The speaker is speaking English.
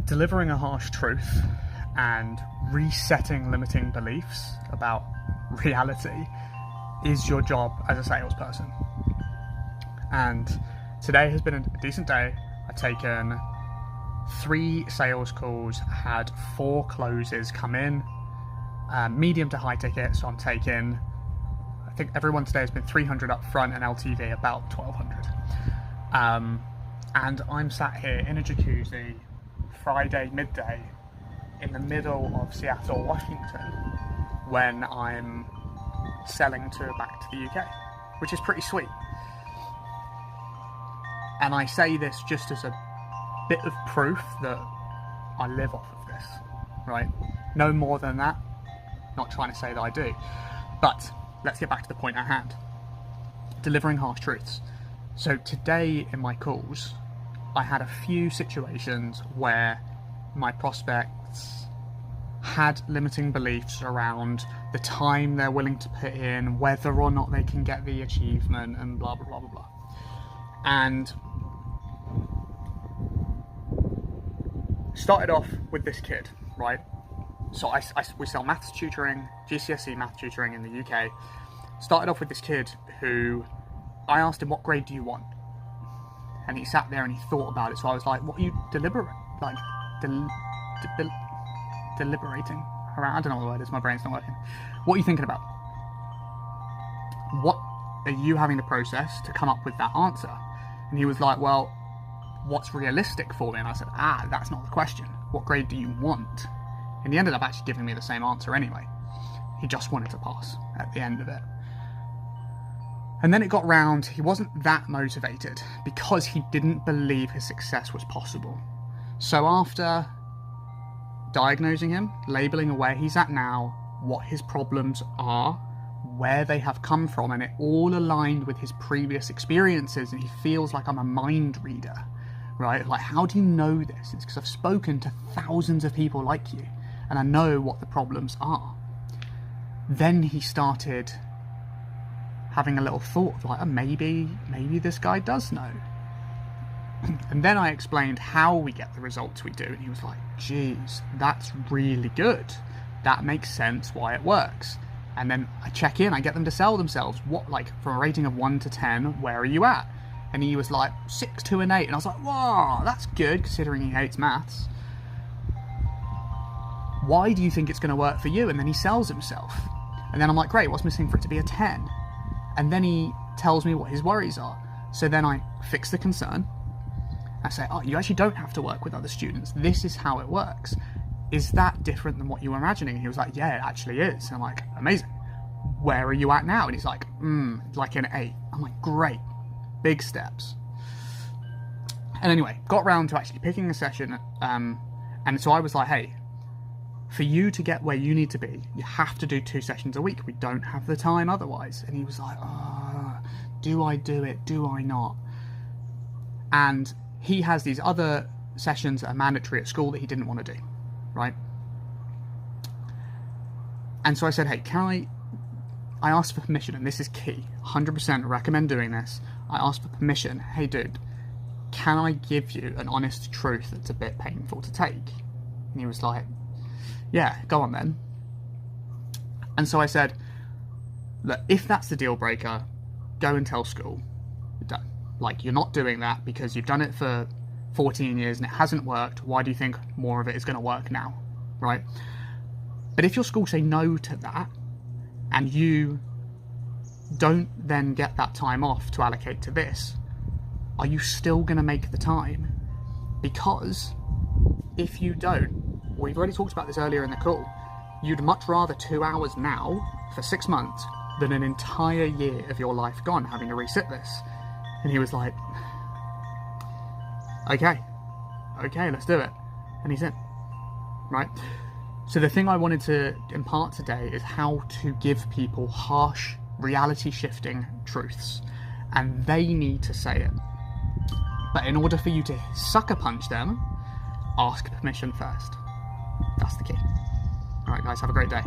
delivering a harsh truth and resetting limiting beliefs about reality is your job as a salesperson. And today has been a decent day. I've taken 3 sales calls, had 4 closes come in, medium to high ticket, so I'm taking, I think everyone today has been 300 up front and LTV about 1200. And I'm sat here in a jacuzzi Friday midday in the middle of Seattle, Washington, when I'm selling back to the UK, which is pretty sweet. And I say this just as a bit of proof that I live off of this, right? No more than that. Not trying to say that I do. But let's get back to the point at hand. Delivering harsh truths. So today in my calls, I had a few situations where my prospects had limiting beliefs around the time they're willing to put in, whether or not they can get the achievement, and blah, blah, blah, blah, blah. And started off with this kid, right? So we sell maths tutoring, GCSE math tutoring in the UK. Started off with this kid who I asked him, what grade do you want? And he sat there and he thought about it. So I was like, what are you deliberating around? I don't know what the word is, my brain's not working. What are you thinking about? What are you having to process to come up with that answer? And he was like, well, what's realistic for me? And I said, that's not the question. What grade do you want? And he ended up actually giving me the same answer anyway. He just wanted to pass at the end of it. And then it got round, he wasn't that motivated because he didn't believe his success was possible. So after diagnosing him, labeling where he's at now, what his problems are, where they have come from, and it all aligned with his previous experiences, and he feels like I'm a mind reader, right? Like, how do you know this? It's because I've spoken to thousands of people like you, and I know what the problems are. Then he started having a little thought of like, maybe this guy does know. And then I explained how we get the results we do, and he was like, geez, that's really good. That makes sense why it works. And then I check in, I get them to sell themselves. What, like, from a rating of 1 to 10, where are you at? And he was like 6, 2, and 8. And I was like, wow, that's good considering he hates maths. Why do you think it's going to work for you? And then he sells himself. And then I'm like, great, what's missing for it to be a 10? And then he tells me what his worries are. So then I fix the concern. I say, oh, you actually don't have to work with other students. This is how it works. Is that different than what you were imagining? And he was like, yeah, it actually is. And I'm like, amazing. Where are you at now? And he's like, like an 8. I'm like, great. Big steps. And anyway, got round to actually picking a session. And so I was like, hey, for you to get where you need to be, you have to do 2 sessions a week. We don't have the time otherwise. And he was like, do I do it? Do I not? And he has these other sessions that are mandatory at school that he didn't want to do, right? And so I said, hey, I asked for permission, and this is key, 100% recommend doing this. I asked for permission. Hey, dude, can I give you an honest truth that's a bit painful to take? And he was like, yeah, go on then. And so I said, look, if that's the deal breaker, go and tell school. You're done. Like, you're not doing that because you've done it for 14 years and it hasn't worked. Why do you think more of it is going to work now, right? But if your school say no to that, and you don't then get that time off to allocate to this, are you still going to make the time? Because if you don't, we've already talked about this earlier in the call, you'd much rather 2 hours now for 6 months than an entire year of your life gone having to resit this. And he was like, okay, let's do it. And he's in, right? So the thing I wanted to impart today is how to give people harsh, reality-shifting truths. And they need to say it. But in order for you to sucker punch them, ask permission first. That's the key. All right, guys, have a great day.